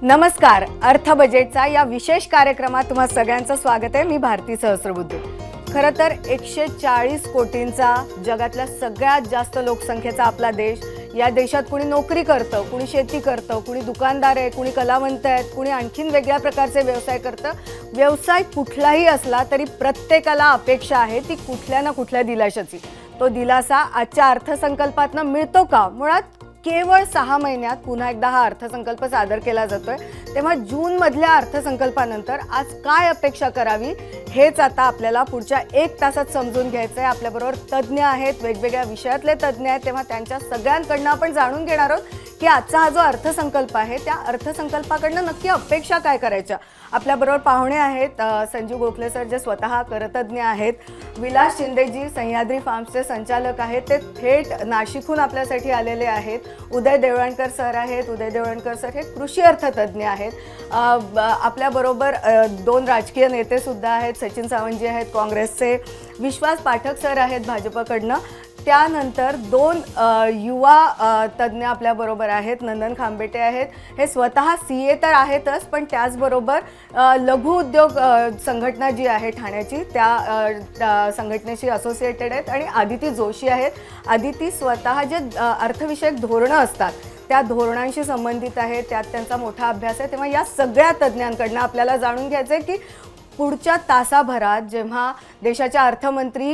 नमस्कार. अर्थ बजेटचा या विशेष कार्यक्रमात तुम्हा सगळ्यांचं स्वागत आहे. मी भारती सहस्रबुद्धे. खरं तर 140 कोटींचा जगातल्या सगळ्यात जास्त लोकसंख्येचा आपला देश. या देशात कुणी नोकरी करतं, कुणी शेती करतं, कुणी दुकानदार आहे, कुणी कलावंत आहेत, कुणी आणखीन वेगळ्या प्रकारचे व्यवसाय करतं. व्यवसाय कुठलाही असला तरी प्रत्येकाला अपेक्षा आहे ती कुठल्या ना कुठल्या दिलाशाची. तो दिलासा आजच्या अर्थसंकल्पातनं मिळतो का? मुळात केवळ 6 महिन्यात पुन्हा एकदा हा अर्थसंकल्प सादर केला जातोय. तेव्हा जूनमधल्या अर्थसंकल्पानंतर आज काय अपेक्षा करावी हेच आता आपल्याला पुढच्या 1 तासात समजून घ्यायचं आहे. आपल्याबरोबर तज्ज्ञ आहेत, वेगवेगळ्या विषयातले तज्ज्ञ आहेत. तेव्हा त्यांच्या सगळ्यांकडनं आपण जाणून घेणार आहोत की आजचा हा जो अर्थसंकल्प आहे त्या अर्थसंकल्पाकडनं नक्की अपेक्षा काय करायच्या. आपल्याबरोबर पाहुणे आहेत संजीव गोखले सर, जे स्वतः करतज्ञ आहेत. विलास शिंदेजी सह्याद्री फार्म्सचे संचालक आहेत, ते थेट नाशिकहून आपल्यासाठी आलेले आहेत. उदय देवळणकर सर आहेत. उदय देवळणकर सर हे कृषी अर्थतज्ञ आहेत. आपल्याबरोबर 2 राजकीय नेते सुद्धा आहेत. सचिन सावंतजी आहेत काँग्रेसचे. विश्वास पाठक सर आहेत भाजपकडनं. त्यानंतर 2 युवा तज्ज्ञ आपल्याबरोबर आहेत. नंदन खांबेटे आहेत. हे स्वतः CA तर आहेतच, पण त्याचबरोबर लघु उद्योग संघटना जी आहे ठाण्याची त्या संघटनेशी असोसिएटेड आहेत. आणि आदिती जोशी आहेत. आदिती स्वतः जे अर्थविषयक धोरणं असतात त्या धोरणांशी संबंधित आहे, त्यात त्यांचा मोठा अभ्यास आहे. तेव्हा या सगळ्या तज्ज्ञांकडनं आपल्याला जाणून घ्यायचं आहे की पुढच्या तासाभरात जेव्हा देशाच्या अर्थमंत्री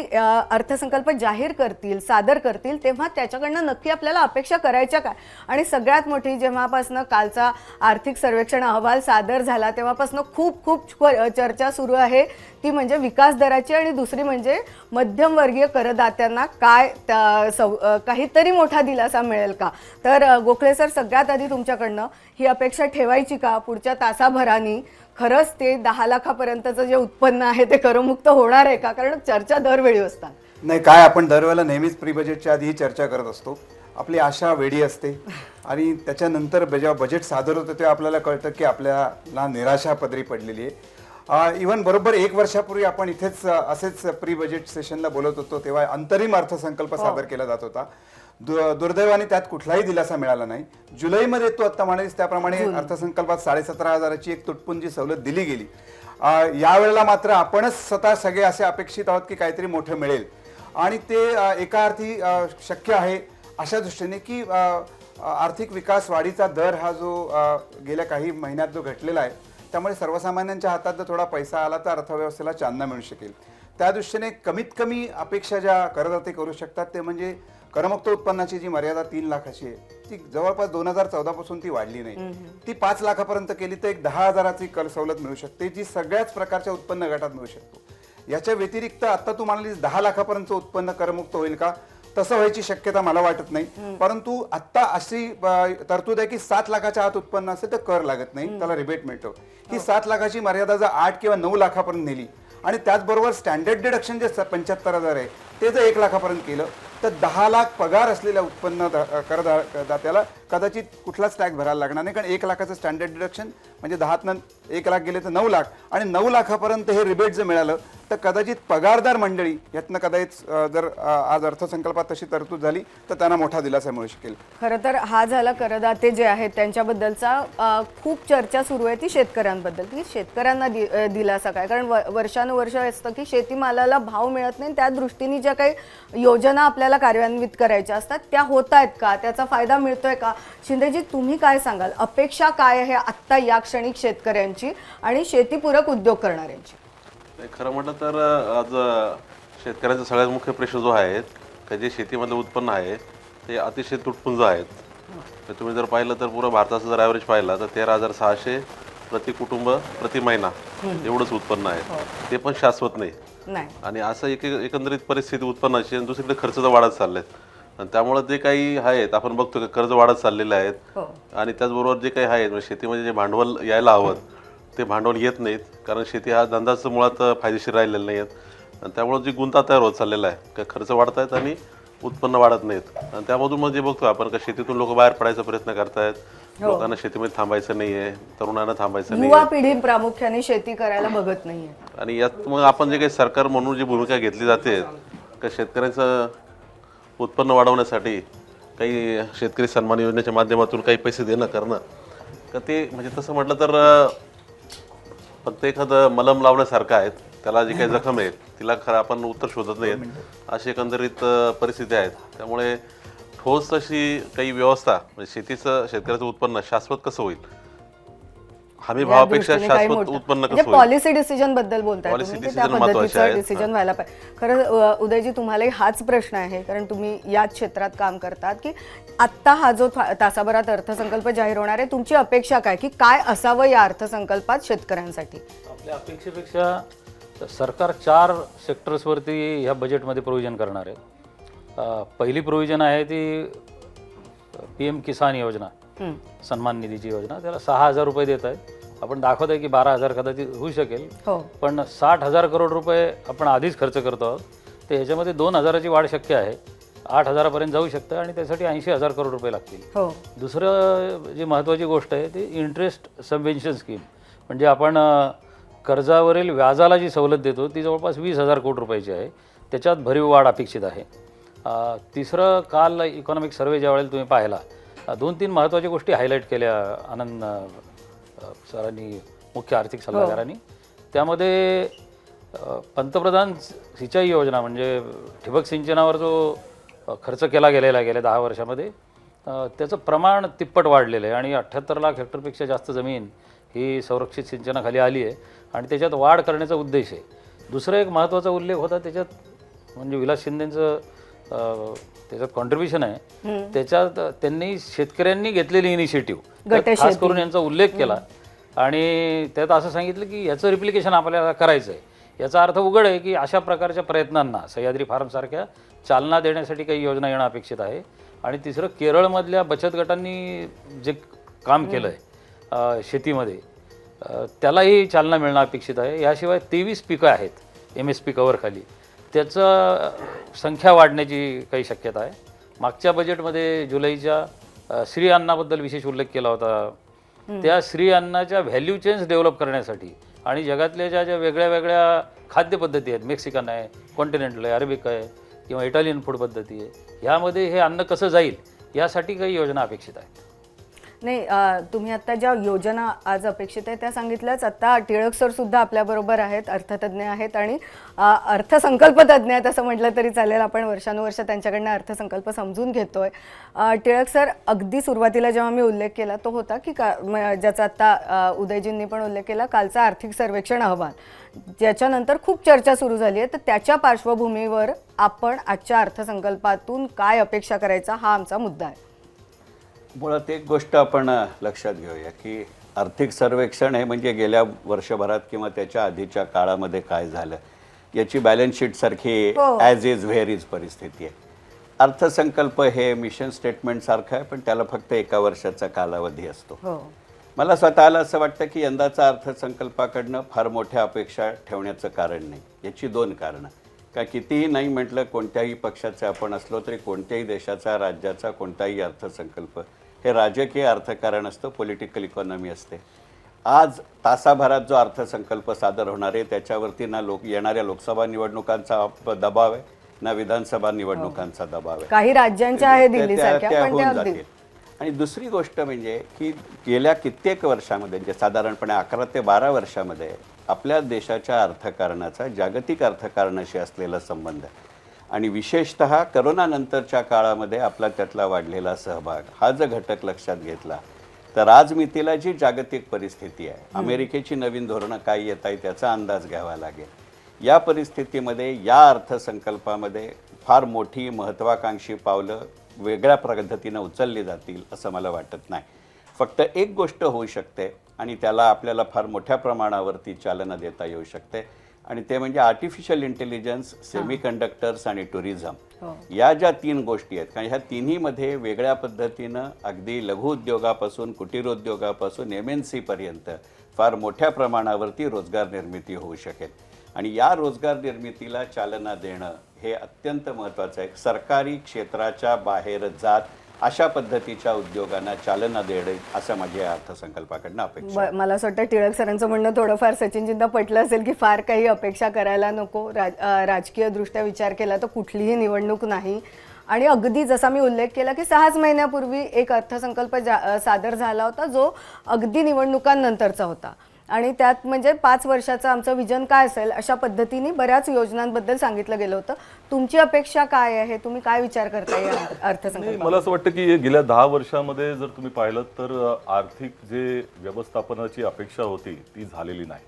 अर्थसंकल्प जाहीर करतील, सादर करतील, तेव्हा त्याच्याकडनं नक्की आपल्याला अपेक्षा करायच्या काय. आणि सगळ्यात मोठी जेव्हापासनं कालचा आर्थिक सर्वेक्षण अहवाल सादर झाला तेव्हापासनं खूप चर्चा सुरू आहे ती म्हणजे विकास दराची, आणि दुसरी म्हणजे मध्यमवर्गीय करदात्यांना काय काहीतरी मोठा दिलासा मिळेल का. तर गोखले सर, सगळ्यात आधी तुमच्याकडनं ही अपेक्षा ठेवायची का पुढच्या तासाभरानी खरंच ते 10 लाखापर्यंतचं जे उत्पन्न आहे ते करमुक्त होणार आहे का? कारण चर्चा दरवेळी असतात. नाही, काय आपण दरवेळेला नेहमीच प्री बजेटच्या आधी ही चर्चा करत असतो. आपली आशा वेडी असते आणि त्याच्यानंतर जेव्हा बजेट सादर होतं तेव्हा आपल्याला कळतं की आपल्याला निराशा पदरी पडलेली आहे. इव्हन बरोबर 1 वर्षापूर्वी आपण इथेच असेच प्री बजेट सेशनला बोलत होतो तेव्हा अंतरिम अर्थसंकल्प सादर केला जात होता. दुर्दैवाने त्यात कुठलाही दिलासा मिळाला नाही. जुलैमध्ये तो आता म्हणालीस त्याप्रमाणे अर्थसंकल्पात 17,500ची एक तुटपुंजी सवलत दिली गेली. यावेळेला मात्र आपणच स्वतः सगळे असे अपेक्षित आहोत की काहीतरी मोठं मिळेल आणि ते एका अर्थी शक्य आहे अशा दृष्टीने की आर्थिक विकास वाढीचा दर हा जो गेल्या काही महिन्यात जो घटलेला आहे त्यामुळे सर्वसामान्यांच्या हातात थोडा पैसा आला तर अर्थव्यवस्थेला चालना मिळू शकेल. त्या दृष्टीने कमीत कमी अपेक्षा ज्या करदाते करू शकतात ते म्हणजे करमुक्त उत्पन्नाची जी मर्यादा 3 लाखाची आहे ती जवळपास 2014 पासून ती वाढली नाही. ती 5 लाखापर्यंत केली तर एक 10,000ची कर सवलत मिळू शकते जी सगळ्याच प्रकारच्या उत्पन्न गटात मिळू शकतो. याच्या व्यतिरिक्त आता तू म्हणालीस 10 लाखापर्यंत उत्पन्न करमुक्त होईल का, तसं व्हायची शक्यता मला वाटत नाही. परंतु आता अशी तरतूद आहे की 7 लाखाच्या आत उत्पन्न असेल तर कर लागत नाही, त्याला रिबेट मिळतो. ही 7 लाखाची मर्यादा जर 8 किंवा 9 लाखापर्यंत नेली आणि त्याचबरोबर स्टँडर्ड डिडक्शन जे 75,000 आहे ते जर 1 लाखापर्यंत केलं तर 10 लाख पगार असलेल्या उत्पन्न करदात्याला कदाचित कुठलाच टॅक्स भरायला लागणार नाही. कारण 1 लाखाचं स्टँडर्ड डिडक्शन म्हणजे 10तनं 1 लाख गेले तर 9 लाख आणि 9 लाखापर्यंत हे रिबेट जर मिळालं तर कदाचित पगारदार मंडळी यातनं कदाचित जर आज अर्थसंकल्पात तशी तरतूद झाली तर त्यांना मोठा दिलासा मिळू शकेल. खरं तर हा झाला करदाते जे आहेत त्यांच्याबद्दलचा. खूप चर्चा सुरू आहे ती शेतकऱ्यांबद्दल की शेतकऱ्यांना दिलासा काय. कारण वर्षानुवर्ष असतं की शेतीमालाला भाव मिळत नाही, त्या दृष्टीने ज्या काही योजना आपल्याला कार्यान्वित करायच्या असतात त्या होत आहेत का, त्याचा फायदा मिळतोय का. शिंदेजी, तुम्ही काय सांगाल, अपेक्षा काय आहे आत्ता या क्षणिक शेतकऱ्यांची आणि शेतीपूरक उद्योग करणाऱ्यांची? खरं म्हटलं तर आज शेतकऱ्यांचा सगळ्यात मुख्य प्रश्न जो आहे का जे शेतीमधलं उत्पन्न आहे ते अतिशय तुटपुंज आहेत. तर तुम्ही जर पाहिलं तर पुरा भारताचा जर ॲव्हरेज पाहिला तर 13,600 प्रति कुटुंब प्रति महिना एवढंच उत्पन्न आहे. ते पण शाश्वत नाही. आणि असं एकंदरीत परिस्थिती उत्पन्नाची आणि दुसरीकडे खर्च तर वाढत चाललेत आणि त्यामुळे जे काही आहेत आपण बघतो की कर्ज वाढत चाललेले आहेत आणि त्याचबरोबर जे काही आहेत म्हणजे शेतीमध्ये जे भांडवल यायला हवं ते भांडवल येत नाहीत. कारण शेती हा धंदाच मुळात फायदेशीर राहिलेला नाही आहेत आणि त्यामुळे जी गुंता तयार होत चाललेला आहे का खर्च वाढत आहेत आणि उत्पन्न वाढत नाहीत. आणि त्यामधून मग जे बघतो आपण का शेतीतून लोक बाहेर पडायचा प्रयत्न करतायत. लोकांना शेतीमध्ये थांबायचं नाहीये, तरुणांना थांबायचं नाही, युवा पिढी प्रामुख्याने शेती करायला बघत नाहीये. आणि यात मग आपण जे काही सरकार म्हणून जी भूमिका घेतली जाते का शेतकऱ्यांचं उत्पन्न वाढवण्यासाठी काही शेतकरी सन्मान योजनेच्या माध्यमातून काही पैसे देणं करणं का ते म्हणजे तसं म्हटलं तर फक्त एखादं मलम लावण्यासारखं आहे. त्याला जी काही जखम आहे तिला खरं आपण उत्तर शोधत नाहीत, अशी एकंदरीत परिस्थिती आहेत. त्यामुळे ठोस अशी काही व्यवस्था म्हणजे शेतकऱ्याचं उत्पन्न शाश्वत कसं होईल, हमी भावापेक्षा शाश्वत उत्पन्न कसं होईल, पॉलिसी डिसिजन बद्दल बोलताय Policy तुम्ही, की त्या decision महत्त्वाचे पद्धतीचं आहेत. डिसिजन व्हायला पाहिजे. खरं उदयजी तुम्हालाही हाच प्रश्न आहे, कारण तुम्ही याच क्षेत्रात काम करतात, की आत्ता हा जो तासाभरात अर्थसंकल्प जाहीर होणार आहे, तुमची अपेक्षा काय, की काय असावं या अर्थसंकल्पात शेतकऱ्यांसाठी? आपल्या अपेक्षेपेक्षा सरकार 4 सेक्टर्सवरती ह्या बजेटमध्ये प्रोव्हिजन करणार आहे. पहिली प्रोव्हिजन आहे ती PM किसान योजना, सन्मान निधीची योजना. त्याला 6,000 रुपये देत आहे. आपण दाखवत आहे की 12,000 कदाचित होऊ शकेल, हो, पण 60,000 करोड रुपये आपण आधीच खर्च करतो आहोत. तर ह्याच्यामध्ये 2,000ची वाढ शक्य आहे, 8,000पर्यंत जाऊ शकतं आणि त्यासाठी 80,000 करोड रुपये लागतील. हो, दुसरं जी महत्त्वाची गोष्ट आहे ती इंटरेस्ट सबवेन्शन स्कीम, म्हणजे आपण कर्जावरील व्याजाला जी सवलत देतो ती जवळपास 20,000 कोटी रुपयाची आहे. त्याच्यात भरीव वाढ अपेक्षित आहे. तिसरं, काल इकॉनॉमिक सर्वे ज्यावेळेला तुम्ही पाहिला, 2-3 महत्त्वाच्या गोष्टी हायलाईट केल्या आनंद सरांनी, मुख्य आर्थिक सल्लागारांनी. त्यामध्ये पंतप्रधान सिंचाई योजना म्हणजे ठिबक सिंचनावर जो खर्च केला गेलेला आहे गेल्या 10 वर्षामध्ये, त्याचं प्रमाण तिप्पट वाढलेलं आहे आणि 78 लाख हेक्टरपेक्षा जास्त जमीन ही संरक्षित सिंचनाखाली आली आहे आणि त्याच्यात वाढ करण्याचा उद्देश आहे. दुसरा एक महत्त्वाचा उल्लेख होता त्याच्यात, म्हणजे विलास शिंदेंचं त्याच्यात कॉन्ट्रीब्युशन आहे. त्याच्यात त्यांनी शेतकऱ्यांनी घेतलेली इनिशिएटिव्ह खास करून यांचा उल्लेख केला आणि त्यात असं सांगितलं की याचं रिप्लिकेशन आपल्याला करायचं आहे. याचा अर्थ उघड आहे की अशा प्रकारच्या प्रयत्नांना सह्याद्री फार्मसारख्या चालना देण्यासाठी काही योजना येणं अपेक्षित आहे. आणि तिसरं, केरळमधल्या बचत गटांनी जे काम केलं आहे शेतीमध्ये, त्यालाही चालना मिळणं अपेक्षित आहे. याशिवाय 23 पिकं आहेत MSP कव्हरखाली, त्याचं संख्या वाढण्याची काही शक्यता आहे. मागच्या बजेटमध्ये जुलैच्या श्री अन्नाबद्दल विशेष उल्लेख केला होता. त्या श्री अन्नाच्या व्हॅल्यू चेन्स डेव्हलप करण्यासाठी आणि जगातल्या ज्या वेगळ्या वेगळ्या खाद्यपद्धती आहेत, मेक्सिकन आहे, कॉन्टिनेंटल आहे, अरेबिक आहे किंवा इटालियन फूड पद्धती आहे, ह्यामध्ये हे अन्न कसं जाईल यासाठी काही योजना अपेक्षित आहेत. नाही, तुम्ही आता ज्या योजना आज अपेक्षित आहे त्या सांगितल्याच. आता टिळक सर सुद्धा आपल्याबरोबर आहेत, अर्थतज्ज्ञ आहेत आणि अर्थसंकल्प तज्ज्ञ आहेत असं म्हटलं तरी चालेल. आपण वर्षानुवर्ष त्यांच्याकडनं अर्थसंकल्प समजून घेतोय. टिळक सर, अगदी सुरुवातीला जेव्हा मी उल्लेख केला तो होता की ज्याचा आत्ता उदयजींनी पण उल्लेख केला, कालचा आर्थिक सर्वेक्षण अहवाल, ज्याच्यानंतर खूप चर्चा सुरू झाली आहे. तर त्याच्या पार्श्वभूमीवर आपण आजच्या अर्थसंकल्पातून काय अपेक्षा करायचा हा आमचा मुद्दा आहे. मुळात एक गोष्ट आपण लक्षात घेऊया की आर्थिक सर्वेक्षण हे म्हणजे गेल्या वर्षभरात किंवा त्याच्या आधीच्या काळामध्ये काय झालं याची बॅलन्स शीटसारखी ॲज इज व्हेअर इज परिस्थिती आहे. अर्थसंकल्प हे मिशन स्टेटमेंटसारखं आहे, पण त्याला फक्त 1 वर्षाचा कालावधी असतो. मला स्वतःला असं वाटतं की यंदाचा अर्थसंकल्पाकडनं फार मोठ्या अपेक्षा ठेवण्याचं कारण नाही. याची 2 कारणं. का कितीही नाही म्हटलं, कोणत्याही पक्षाचे आपण असलो तरी कोणत्याही देशाचा, राज्याचा कोणताही अर्थसंकल्प हे राजकीय अर्थकारण असतं, पॉलिटिकल इकॉनॉमी असते. आज तासाभरात जो अर्थसंकल्प सादर होणार आहे त्याच्यावरती ना येणाऱ्या लोकसभा निवडणुकांचा दबाव आहे, ना विधानसभा निवडणुकांचा दबाव आहे. काही राज्यांच्या आहे दिल्लीसारख्या, त्या पण होऊन त्या जातील. आणि दुसरी गोष्ट म्हणजे की गेल्या कित्येक वर्षामध्ये, म्हणजे साधारणपणे 11 ते 12 वर्षामध्ये आपल्या देशाच्या अर्थकारणाचा जागतिक अर्थकारणाशी असलेला संबंध आणि विशेषतः करोनानंतरच्या काळामध्ये आपला त्यातला वाढलेला सहभाग हा जर घटक लक्षात घेतला तर आज मितीला जी जागतिक परिस्थिती आहे, अमेरिकेची नवीन धोरणं काय येत आहे त्याचा अंदाज घ्यावा लागेल. या परिस्थितीमध्ये या अर्थसंकल्पामध्ये फार मोठी महत्त्वाकांक्षी पावलं वेगळ्या पद्धतीनं उचलली जातील असं मला वाटत नाही. फक्त एक गोष्ट होऊ शकते आणि त्याला आपल्याला फार मोठ्या प्रमाणावरती चालना देता येऊ शकते आणि ते म्हणजे आर्टिफिशियल इंटेलिजन्स, सेमीकंडक्टर्स आणि टुरिझम. या ज्या 3 गोष्टी आहेत, कारण ह्या तिन्हीमध्ये वेगळ्या पद्धतीनं अगदी लघु उद्योगापासून कुटीर उद्योगापासून MNC पर्यंत फार मोठ्या प्रमाणावरती रोजगार निर्मिती होऊ शकेल आणि या रोजगार निर्मितीला चालना देणं हे अत्यंत महत्त्वाचं आहे. सरकारी क्षेत्राच्या बाहेर जात अशा पद्धतीच्या उद्योगांना चालना देणे असं माझ्या अर्थसंकल्पाकडनं अपेक्षा आहे. मला असं वाटतं टिळक सरांचं म्हणणं थोडंफार सचिनजींना पटलं असेल की फार काही अपेक्षा करायला नको. राजकीय दृष्ट्या विचार केला तर कुठलीही निवडणूक नाही आणि अगदी जसा मी उल्लेख केला की 6 महिन्यापूर्वी एक अर्थसंकल्प सादर झाला होता जो अगदी निवडणुकांनंतरचा होता आणि त्यात म्हणजे 5 वर्षाचं आमचं विजन काय असेल अशा पद्धतीने बऱ्याच योजनांबद्दल सांगितलं गेलं होतं. तुमची अपेक्षा काय आहे, तुम्ही काय विचार करताय या नाही, अर्थसंकल्पात? मला असं वाटतं की गेल्या 10 वर्षामध्ये जर तुम्ही पाहिलं तर आर्थिक जे व्यवस्थापनाची अपेक्षा होती ती झालेली नाही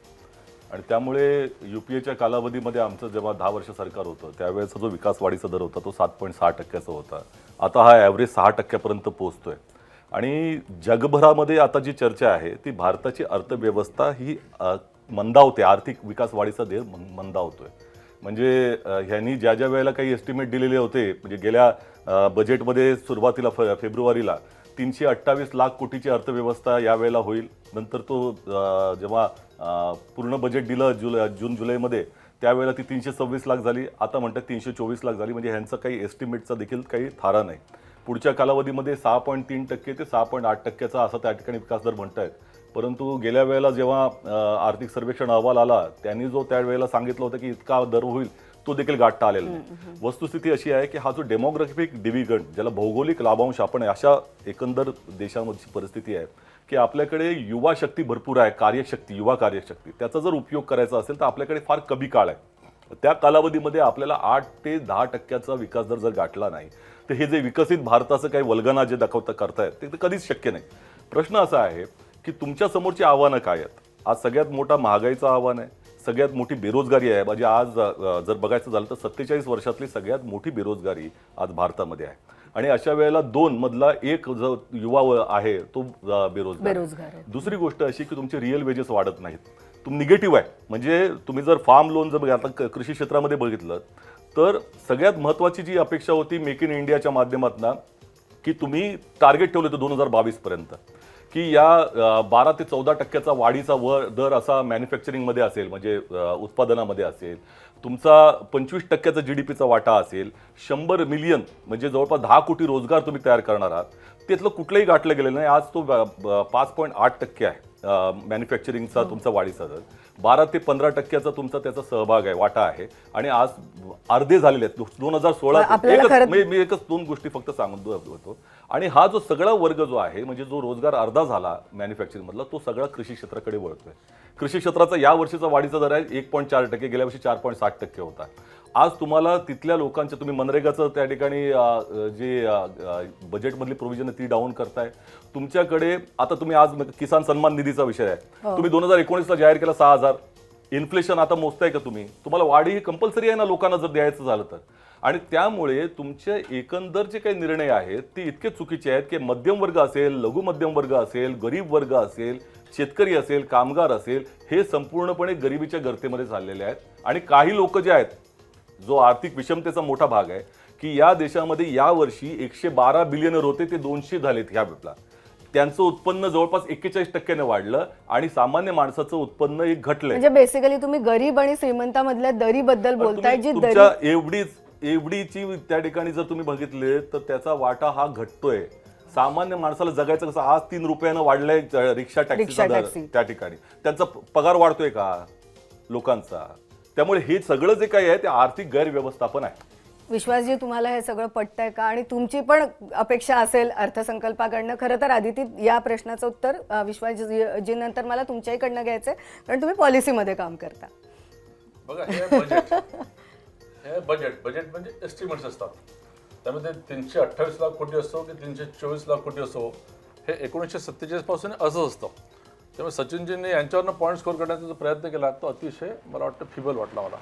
आणि त्यामुळे UPAच्या कालावधीमध्ये आमचं जेव्हा 10 वर्ष सरकार होतं त्यावेळेचा जो विकास वाढीचा दर होता तो 7.6% होता. आता हा ॲव्हरेज 6% पोहोचतोय आणि जगभरामध्ये आता जी चर्चा आहे ती भारताची अर्थव्यवस्था ही मंदावते, आर्थिक विकास वाढीचा दर मंदावतोय. म्हणजे ह्यांनी ज्या ज्या वेळेला काही एस्टिमेट दिलेले होते म्हणजे गेल्या बजेटमध्ये सुरुवातीला फेब्रुवारीला 328 लाख कोटीची अर्थव्यवस्था यावेळेला होईल. नंतर तो जेव्हा पूर्ण बजेट दिलं जून जुलैमध्ये त्यावेळेला ती 326 लाख झाली. आता म्हणतात 324 लाख झाली. म्हणजे ह्यांचं काही एस्टिमेटचा देखील काही थारा नाही. पुढच्या कालावधीमध्ये 6.3% ते 6.8%चा असा त्या ठिकाणी विकास दर म्हणतायत. परंतु गेल्या वेळेला जेव्हा आर्थिक सर्वेक्षण अहवाल आला त्यांनी जो त्यावेळेला सांगितलं होतं की इतका दर होईल तो देखील गाठता आलेला नाही. वस्तुस्थिती अशी आहे की हा जो डेमोग्राफिक डिव्हिजन ज्याला भौगोलिक लाभांश आपण अशा एकंदर देशामधची परिस्थिती आहे की आपल्याकडे युवा शक्ती भरपूर आहे, कार्यशक्ती, युवा कार्यशक्ती. त्याचा जर उपयोग करायचा असेल तर आपल्याकडे फार कमी काळ आहे. त्या कालावधीमध्ये आपल्याला 8 ते 10% विकास दर जर गाठला नाही तर हे जे विकसित भारताचं काही वल्गना जे करतायत ते कधीच शक्य नाही. प्रश्न असा आहे की तुमच्या समोरची आव्हानं काय आहेत. आज सगळ्यात मोठा महागाईचं आव्हान आहे, सगळ्यात मोठी बेरोजगारी आहे. म्हणजे आज जर बघायचं झालं तर 47 वर्षातली सगळ्यात मोठी बेरोजगारी आज भारतामध्ये आहे आणि अशा वेळेला 2 मधला एक जो युवा आहे तो बेरोजगार आहे. दुसरी गोष्ट अशी की तुमचे रिअल वेजेस वाढत नाहीत. तुम्ही निगेटिव्ह आहे. म्हणजे तुम्ही जर फार्म लोन जर आता कृषी क्षेत्रामध्ये बघितलं तर सगळ्यात महत्त्वाची जी अपेक्षा होती मेक इन इंडियाच्या माध्यमातून की तुम्ही टार्गेट ठेवलं होतं 2022 पर्यंत की या 12 ते 14% वाढीचा दर असा मॅन्युफॅक्चरिंगमध्ये असेल, म्हणजे उत्पादनामध्ये असेल. तुमचा 25% GDPचा वाटा असेल. 100 मिलियन म्हणजे जवळपास 10 कोटी रोजगार तुम्ही तयार करणार आहात. त्यातलं कुठलंही गाठलं गेलेलं नाही. आज तो 5.8% आहे मॅन्युफॅक्चरिंगचा तुमचा वाढीचा दर. 12 ते 15%चा तुमचा त्याचा सहभाग आहे, वाटा आहे आणि आज अर्धे झालेले आहेत. 2016 मी एकच 2 गोष्टी फक्त सांगून होतो. आणि हा जो सगळा वर्ग जो आहे म्हणजे जो रोजगार अर्धा झाला मॅन्युफॅक्चरिंग मधला तो सगळा कृषी क्षेत्राकडे वळतोय. कृषी क्षेत्राचा या वर्षीचा वाढीचा दर आहे 1.4%, गेल्या वर्षी 4.7% होता. आज तुम्हाला तिथल्या लोकांच्या तुम्ही मनरेगाचं त्या ठिकाणी जे बजेटमधली प्रोव्हिजन ती डाऊन करताय. तुमच्याकडे आता तुम्ही आज किसान सन्मान निधीचा विषय आहे. तुम्ही 2019ला जाहीर केला 6,000. इन्फ्लेशन आता मोजताय का तुम्ही? तुम्हाला वाढी ही कंपल्सरी आहे ना लोकांना जर द्यायचं झालं तर. आणि त्यामुळे तुमचे एकंदर जे काही निर्णय आहेत ते इतके चुकीचे आहेत की मध्यम वर्ग असेल, लघु मध्यम वर्ग असेल, गरीब वर्ग असेल, शेतकरी असेल, कामगार असेल, हे संपूर्णपणे गरिबीच्या गर्तेमध्ये चाललेले आहेत. आणि काही लोक जे आहेत जो आर्थिक विषमतेचा मोठा भाग आहे की या देशामध्ये यावर्षी 112 बिलियनर होते ते 200 झालेत ह्या वेळेला. त्यांचं उत्पन्न जवळपास 41% वाढलं आणि सामान्य माणसाचं उत्पन्न एक घटलंय. म्हणजे बेसिकली तुम्ही गरीब आणि श्रीमंतामधल्या दरीबद्दल बोलताय. जी तुमच्या एवढीची त्या ठिकाणी जर तुम्ही बघितले तर त्याचा वाटा हा घटतोय. सामान्य माणसाला जगायचं कसं. आज 3 रुपयानं वाढलंय रिक्षा टॅक्सीचा दर त्या ठिकाणी. त्यांचा पगार वाढतोय का लोकांचा? त्यामुळे हे सगळं जे काही आहे ते आर्थिक गैरव्यवस्थापन आहे. विश्वासजी, तुम्हाला हे सगळं पटतंय का आणि तुमची पण अपेक्षा असेल अर्थसंकल्पाकडनं? खरं तर आदिती या प्रश्नाचं उत्तर विश्वासजी नंतर मला तुमच्याकडनं घ्यायचंय कारण तुम्ही पॉलिसीमध्ये काम करता. बघा हे बजेट म्हणजे एस्टिमेट्स असतात. त्यामध्ये 328 लाख कोटी असो की 324 लाख कोटी असो हे 1947 पासून असं असतं. त्यामुळे सचिनजींनी यांच्यावरनं पॉईंट स्कोर करण्याचा जो प्रयत्न केला तो अतिशय मला वाटतं फिबल वाटला मला.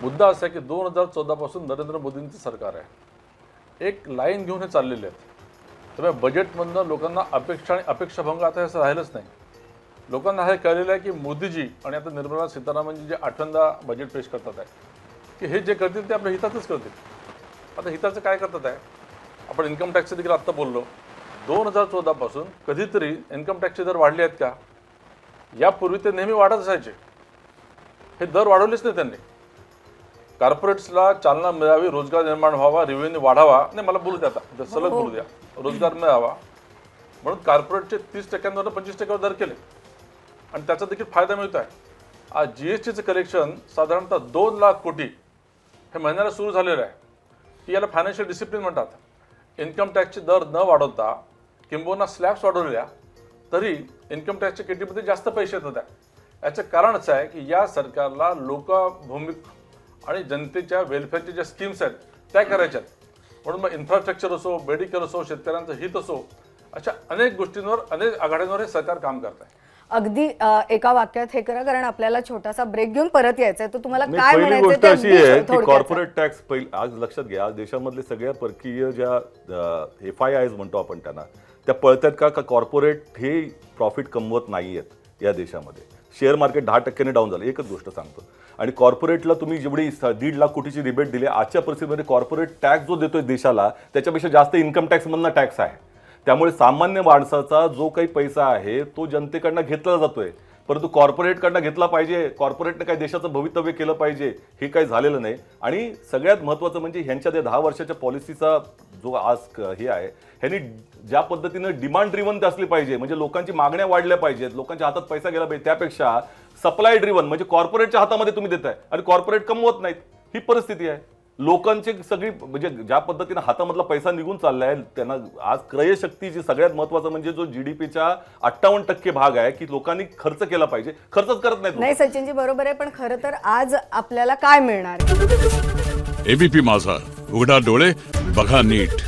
मुद्दा असा आहे की 2014 पासून नरेंद्र मोदींचं सरकार आहे. एक लाईन घेऊन हे चाललेले आहेत. त्यामुळे बजेटमधनं लोकांना अपेक्षा आणि अपेक्षाभंग आता हे असं राहिलंच नाही. लोकांना हे कळलेलं आहे की मोदीजी आणि आता निर्मला सीतारामनजी जे 8व्यांदा बजेट पेश करतात आहे की हे जे करतील ते आपल्या हितातच करतील. आता हिताचं काय करतात आहे? आपण इन्कम टॅक्सचं देखील आत्ता बोललो. 2014 पासून कधीतरी इन्कम टॅक्सचे दर वाढले आहेत का? यापूर्वी ते नेहमी वाढत असायचे. हे दर वाढवलेच नाही त्यांनी. कॉर्पोरेट्सला चालना मिळावी, रोजगार निर्माण व्हावा, रेव्हेन्यू वाढावा. नाही, मला बोलू द्या आता, सलग बोलू द्या. रोजगार मिळावा म्हणून कॉर्पोरेटचे 30%वरून 25% दर केले आणि त्याचा देखील फायदा मिळतो आहे. आज GSTचं कलेक्शन साधारणतः 2 लाख कोटी हे महिन्याला सुरू झालेलं आहे. की याला फायनान्शियल डिसिप्लिन म्हणतात. इन्कम टॅक्सचे दर न वाढवता किंबहुना स्लॅब्स वाढवल्या तरी इन्कम टॅक्सच्या किटीमध्ये जास्त पैसे येत होत्या. याचं कारण असं आहे की या सरकारला लोकभूमिक आणि जनतेच्या वेलफेअरच्या ज्या स्कीम्स आहेत त्या करायच्या आहेत. म्हणून मग इन्फ्रास्ट्रक्चर असो, मेडिकल असो, शेतकऱ्यांचं हित असो, अशा अनेक गोष्टींवर, अनेक आघाड्यांवर हे सरकार काम करत आहे. अगदी एका वाक्यात हे करा, कारण आपल्याला छोटासा ब्रेक घेऊन परत यायचंय. तर तुम्हाला नाही, काय पहिली म्हणायचं गोष्ट ते अशी आहे अगदी की थोडक्यात कॉर्पोरेट टॅक्स आज लक्षात घ्या, आज देशामधले सगळ्या परकीय ज्या FIIs म्हणतो आपण त्यांना, त्या पळतात का कॉर्पोरेट हे प्रॉफिट कमवत नाही आहेत या देशामध्ये. शेअर मार्केट 10% डाऊन झालं, एकच गोष्ट सांगतो. आणि कॉर्पोरेटला तुम्ही जेवढी 1.5 लाख कोटीची रिबेट दिली, आजच्या परिस्थितीमध्ये कॉर्पोरेट टॅक्स जो देतोय देशाला त्याच्यापेक्षा जास्त इन्कम टॅक्समधनं टॅक्स आहे. त्यामुळे सामान्य माणसाचा जो काही पैसा आहे तो जनतेकडनं घेतला जातोय, परंतु कॉर्पोरेटकडनं घेतला पाहिजे, कॉर्पोरेटने काही देशाचं भवितव्य केलं पाहिजे, हे काही झालेलं नाही. आणि सगळ्यात महत्त्वाचं म्हणजे ह्यांच्या त्या 10 वर्षाच्या पॉलिसीचा जो आज हे आहे, ह्यांनी ज्या पद्धतीनं डिमांड ड्रिव्हन असली पाहिजे, म्हणजे लोकांची मागण्या वाढल्या पाहिजेत, लोकांच्या हातात पैसा गेला पाहिजे, त्यापेक्षा सप्लाय ड्रिव्हन म्हणजे कॉर्पोरेटच्या हातामध्ये तुम्ही देताय आणि कॉर्पोरेट कमवत नाहीत, ही परिस्थिती आहे. लोकांची सगळी म्हणजे ज्या पद्धतीनं हातामधला पैसा निघून चाललाय, त्यांना आज क्रयशक्तीची सगळ्यात महत्त्वाचं म्हणजे जो GDPच्या 58% भाग आहे की लोकांनी खर्च केला पाहिजे, खर्चच करत नाहीत. नाही सचिनजी बरोबर आहे, पण खरं तर आज आपल्याला काय मिळणार आहे? ABP माझा, उघडा डोळे बघा नीट.